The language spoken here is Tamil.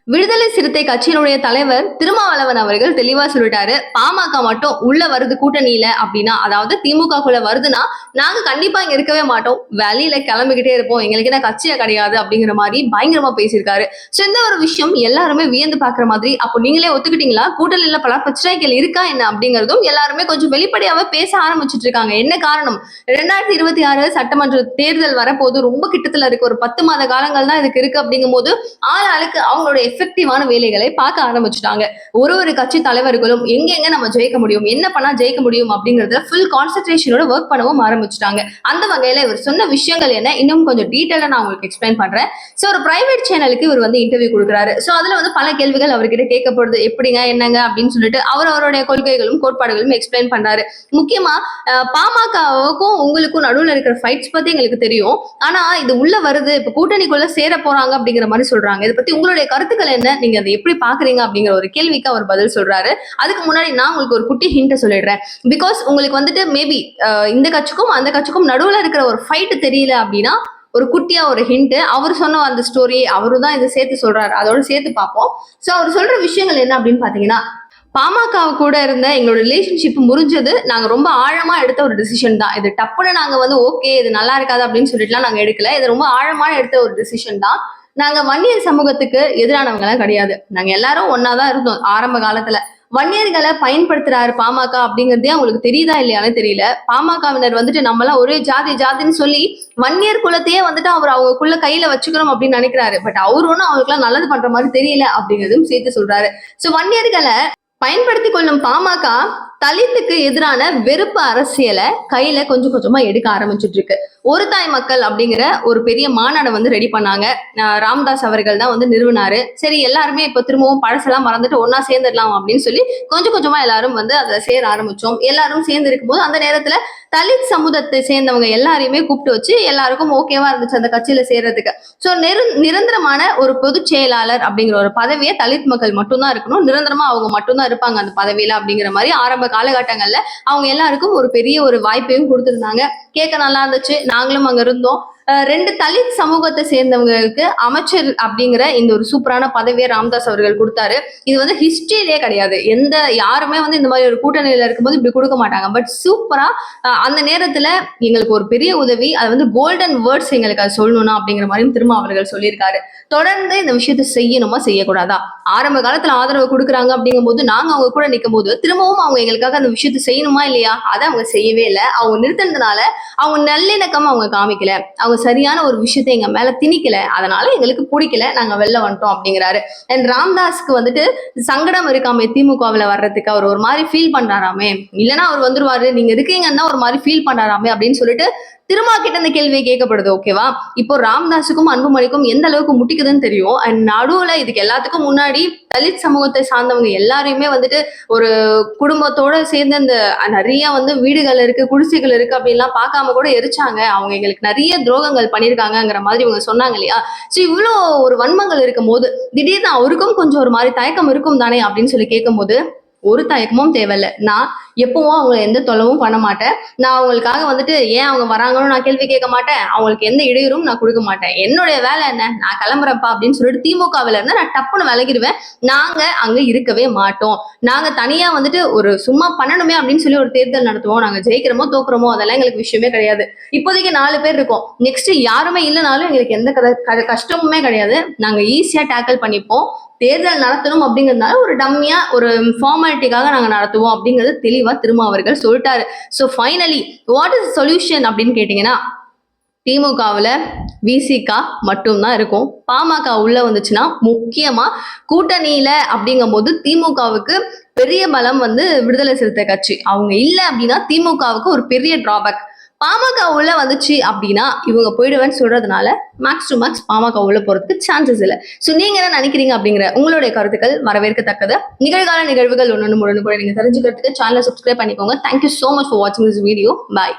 விடுதலை சிறுத்தை கட்சியினுடைய தலைவர் திருமாவளவன் அவர்கள் தெளிவா சொல்லிட்டாரு. பாமக மட்டும் உள்ள வருது கூட்டணியில அப்படின்னா, அதாவது திமுகக்குள்ள வருதுன்னா நாங்க கண்டிப்பா இங்க இருக்கவே மாட்டோம், வெளியில கிளம்பிக்கிட்டே இருப்போம், எங்களுக்கு என்ன கட்சியா கிடையாது அப்படிங்கிற மாதிரி பயங்கரமா பேசியிருக்காரு. சோ இந்த ஒரு விஷயம் எல்லாருமே வியந்து பாக்குற மாதிரி, அப்போ நீங்களே ஒத்துக்கிட்டீங்களா கூட்டணியில பல பிரச்சனைகள் இருக்கா என்ன அப்படிங்கறதும் எல்லாருமே கொஞ்சம் வெளிப்படையாவே பேச ஆரம்பிச்சுட்டு இருக்காங்க. என்ன காரணம்? 2026 சட்டமன்ற தேர்தல் வரப்போது ரொம்ப கிட்டத்துல இருக்கு. ஒரு 10 மாத காலங்கள் தான் இதுக்கு இருக்கு. அப்படிங்கும் போது ஆளாளுக்கு அவங்களுடைய எஃபெக்டிவான வேலைகளை பார்க்க ஆரம்பிச்சுட்டாங்க. ஒரு கட்சி தலைவர்களும் எங்க நம்ம ஜெயிக்க முடியும், என்ன பண்ணா ஜெயிக்க முடியும் அப்படிங்கறதுல ஃபுல் கான்சென்ட்ரேஷனோட ஒர்க் பண்ணவும் ஆரம்பிச்சுட்டாங்க. அந்த வகையில இவர் சொன்ன விஷயங்கள் என்ன இன்னும் கொஞ்சம் டீடைலா நான் உங்களுக்கு எக்ஸ்பிளைன் பண்றேன். சோ ஒரு பிரைவேட் சேனலுக்கு இவர் வந்து இன்டர்வியூ கொடுக்குறாரு. சோ அதுல வந்து பல கேள்விகள் அவர்கிட்ட கேட்கப்படுது. எப்படிங்க என்னங்க அப்படின்னு சொல்லிட்டு அவருடைய கொள்கைகளும் கோட்பாடுகளும் எக்ஸ்பிளைன் பண்றாரு. முக்கியமா பாமகவுக்கும் உங்களுக்கும் நடுவுல இருக்கிற ஃபைட்ஸ் பத்தி எங்களுக்கு தெரியும். ஆனா இது உள்ள வருது, இப்ப கூட்டணிக்குள்ள சேர போறாங்க அப்படிங்கிற மாதிரி சொல்றாங்க. இதை பத்தி உங்களுடைய கருத்துக்கள் என்ன, நீங்க அதை எப்படி பாக்குறீங்க அப்படிங்கிற ஒரு கேள்விக்கு அவர் பதில் சொல்றாரு. அதுக்கு முன்னாடி நான் உங்களுக்கு ஒரு குட்டி ஹிண்ட் சொல்லிடுறேன். பிகாஸ் உங்களுக்கு வந்துட்டு மேபி இந்த கட்சிக்கும் அந்த கட்சிக்கும் நடுவுல இருக்கிற ஒரு ஃபைட் தெரியல அப்படின்னா ஒரு குட்டியா ஒரு ஹிண்ட், அவர் சொன்ன அந்த ஸ்டோரி அவரு தான் இதை சேர்த்து சொல்றாரு, அதோட சேர்த்து பார்ப்போம். சோ அவர் சொல்ற விஷயங்கள் என்ன அப்படின்னு பாத்தீங்கன்னா, பாமக கூட இருந்த எங்களோட ரிலேஷன்ஷிப் முறிஞ்சது நாங்க ரொம்ப ஆழமா எடுத்த ஒரு டிசிஷன் தான். இது டப்புன்னு நாங்க வந்து ஓகே இது நல்லா இருக்காது அப்படின்னு சொல்லிட்டுலாம் நாங்க எடுக்கல. இது ரொம்ப ஆழமா எடுத்த ஒரு டிசிஷன் தான். நாங்க வன்னியர் சமூகத்துக்கு எதிரானவங்க எல்லாம் கிடையாது. நாங்க எல்லாரும் ஒன்னாதான் இருந்தோம் ஆரம்ப காலத்துல. வன்னியர்களை பயன்படுத்துறாரு பாமக அப்படிங்கறதே அவங்களுக்கு தெரியுதா இல்லையானு தெரியல. பாமகவினர் வந்துட்டு நம்ம எல்லாம் ஒரே ஜாதின்னு சொல்லி வன்னியர் குலத்தையே வந்துட்டு அவர் அவங்களுக்குள்ள கையில வச்சுக்கணும் அப்படின்னு நினைக்கிறாரு. பட் அவரு ஒன்னும் அவங்களுக்கு எல்லாம் நல்லது பண்ற மாதிரி தெரியல அப்படிங்கிறதும் சேர்த்து சொல்றாரு. சோ வன்னியர்களை பயன்படுத்தி கொள்ளும் பாமக தலித்துக்கு எதிரான வெறுப்பு அரசியலை கையில கொஞ்சம் கொஞ்சமா எடுக்க ஆரம்பிச்சுட்டு இருக்கு. ஒரு தாய் மக்கள் அப்படிங்கிற ஒரு பெரிய மாநாடை வந்து ரெடி பண்ணாங்க. ராமதாஸ் அவர்கள் தான் வந்து நிறுவனாரு. சரி எல்லாருமே இப்ப திரும்பவும் பழசெல்லாம் மறந்துட்டு ஒன்னா சேர்ந்துடலாம் அப்படின்னு சொல்லி கொஞ்சம் கொஞ்சமா எல்லாரும் வந்து அதை சேர ஆரம்பிச்சோம். எல்லாரும் சேர்ந்து இருக்கும்போது அந்த நேரத்துல தலித் சமூகத்தை சேர்ந்தவங்க எல்லாரையுமே கூப்பிட்டு வச்சு எல்லாருக்கும் ஓகேவா இருந்துச்சு அந்த கட்சியில சேர்றதுக்கு. சோ நிரந்தரமான ஒரு பொதுச் செயலாளர் அப்படிங்கிற ஒரு பதவியை தலித் மக்கள் மட்டும்தான் இருக்கணும், நிரந்தரமா அவங்க மட்டும்தான் இருப்பாங்க அந்த பதவியில அப்படிங்கிற மாதிரி ஆரம்ப காலகட்டங்கள்ல அவங்க எல்லாருக்கும் ஒரு பெரிய ஒரு வாய்ப்பையும் கொடுத்திருந்தாங்க. கேட்க நல்லா இருந்துச்சு, நாங்களும் அங்க இருந்தோம். 2 தலித் சமூகத்தை சேர்ந்தவங்களுக்கு அமைச்சர் அப்படிங்கிற இந்த ஒரு சூப்பரான பதவியை ராமதாஸ் அவர்கள் கொடுத்தாரு. இது வந்து ஹிஸ்டரியிலே கிடையாது. யாருமே வந்து இந்த மாதிரி ஒரு கூட்டணியில இருக்கும்போது இப்படி கொடுக்க மாட்டாங்க. பட் சூப்பரா அந்த நேரத்துல எங்களுக்கு ஒரு பெரிய உதவி, அது வந்து கோல்டன் வேர்ட்ஸ் எங்களுக்கு அது சொல்லணும்னா அப்படிங்கிற மாதிரியும் திரும்ப அவர்கள் சொல்லியிருக்காரு. தொடர்ந்து இந்த விஷயத்தை செய்யணுமா செய்யக்கூடாதா, ஆரம்ப காலத்துல ஆதரவு கொடுக்குறாங்க அப்படிங்கும் போது நாங்க அவங்க கூட நிற்கும் போது திரும்பவும் அவங்க எங்களுக்காக அந்த விஷயத்தை செய்யணுமா இல்லையா, அதை அவங்க செய்யவே இல்லை. அவங்க நிறுத்தினதுனால அவங்க நல்லிணக்கம் அவங்க காமிக்கல, அவங்க சரியான ஒரு விஷயத்தை எங்க மேல திணிக்கல, அதனால எங்களுக்கு பிடிக்கல, நாங்க வெளில வந்துட்டோம் அப்படிங்கிறாரு. அண்ட் ராம்தாஸ்க்கு வந்துட்டு சங்கடம் இருக்காமே திமுகவுல வர்றதுக்கு, அவர் ஒரு மாதிரி ஃபீல் பண்றாராமே, இல்லைன்னா அவர் வந்துருவாரு நீங்க இருக்கீங்கன்னா ஒரு மாதிரி ஃபீல் பண்றாராமே அப்படின்னு சொல்லிட்டு திருமா கிட்ட இந்த கேள்வியை கேட்கப்படுது. ஓகேவா, இப்போ ராம்தாஸுக்கும் அன்புமணிக்கும் எந்த அளவுக்கு முட்டிக்குதுன்னு தெரியும். அண்ட் நடுவுல இதுக்கு எல்லாத்துக்கும் முன்னாடி தலித் சமூகத்தை சார்ந்தவங்க எல்லாரையுமே வந்துட்டு ஒரு குடும்பத்தோட சேர்ந்து அந்த நிறைய வந்து வீடுகள் இருக்கு, குடிசைகள் இருக்கு அப்படின்லாம் பார்க்காம கூட எரிச்சாங்க, அவங்க எங்களுக்கு நிறைய துரோகங்கள் பண்ணியிருக்காங்கிற மாதிரி இவங்க சொன்னாங்க இல்லையா. சோ இவ்வளோ ஒரு வன்மங்கள் இருக்கும் போது திடீர்னு அவருக்கும் கொஞ்சம் ஒரு மாதிரி தயக்கம் இருக்கும் தானே அப்படின்னு சொல்லி கேட்கும் போது ஒரு தயக்கமும் தேவையில்லை. நான் எப்பவும் அவங்களை எந்த தொலைவும் பண்ண மாட்டேன். நான் அவங்களுக்காக வந்துட்டு ஏன் அவங்க வராங்கன்னு நான் கேள்வி கேட்க மாட்டேன், அவங்களுக்கு எந்த இடையூறும் நான் கொடுக்க மாட்டேன். என்னுடைய வேலை என்ன, நான் கிளம்புறப்பா அப்படின்னு சொல்லிட்டு திமுகவில இருந்து நான் டப்புன்னு விலகிடுவேன். நாங்க அங்க இருக்கவே மாட்டோம். நாங்க தனியா வந்துட்டு ஒரு சும்மா பண்ணணுமே அப்படின்னு சொல்லி ஒரு தேர்தல் நடத்துவோம். நாங்க ஜெயிக்கிறோமோ தோக்குறோமோ அதெல்லாம் எங்களுக்கு விஷயமே கிடையாது. இப்போதைக்கு 4 பேர் இருக்கோம், நெக்ஸ்ட் யாருமே இல்லைனாலும் எங்களுக்கு எந்த கஷ்டமுமே கிடையாது. நாங்க ஈஸியா டேக்கிள் பண்ணிப்போம். தேர்தல் நடத்தணும் அப்படிங்கிறதுனால ஒரு டம்மியா ஒரு ஃபார்மாலிட்டிக்காக நாங்க நடத்துவோம் அப்படிங்கிறது தெளிவா திரும்ப அவர்கள் சொல்லிட்டாரு. So finally what is solution அப்படின்னு கேட்டீங்கன்னா, திமுகவுல விசிகா மட்டும்தான் இருக்கும். பாமக உள்ள வந்துச்சுன்னா முக்கியமா கூட்டணியில அப்படிங்கும் போது திமுகவுக்கு பெரிய பலம் வந்து விடுதலை சிறுத்தை கட்சி. அவங்க இல்லை அப்படின்னா திமுகவுக்கு ஒரு பெரிய டிராபேக். பாமக உள்ள வந்துச்சு அப்படின்னா இவங்க போயிடுவேன்னு சொல்றதுனால மேக்ஸ் டு மேக்ஸ் பாமக உள்ள போறதுக்கு சான்சஸ் இல்லை. ஸோ நீங்க என்ன நினைக்கிறீங்க அப்படிங்கிற உங்களுடைய கருத்துக்கள் வரவேற்கத்தக்கது. நிகழ்கால நிகழ்வுகள் ஒன்று கூட நீங்க தெரிஞ்சுக்கிறதுக்கு சேனலை சப்ஸ்கிரைப் பண்ணிக்கோங்க. தேங்க்யூ சோ மச் ஃபார் வாட்சிங் திஸ் வீடியோ. பாய்.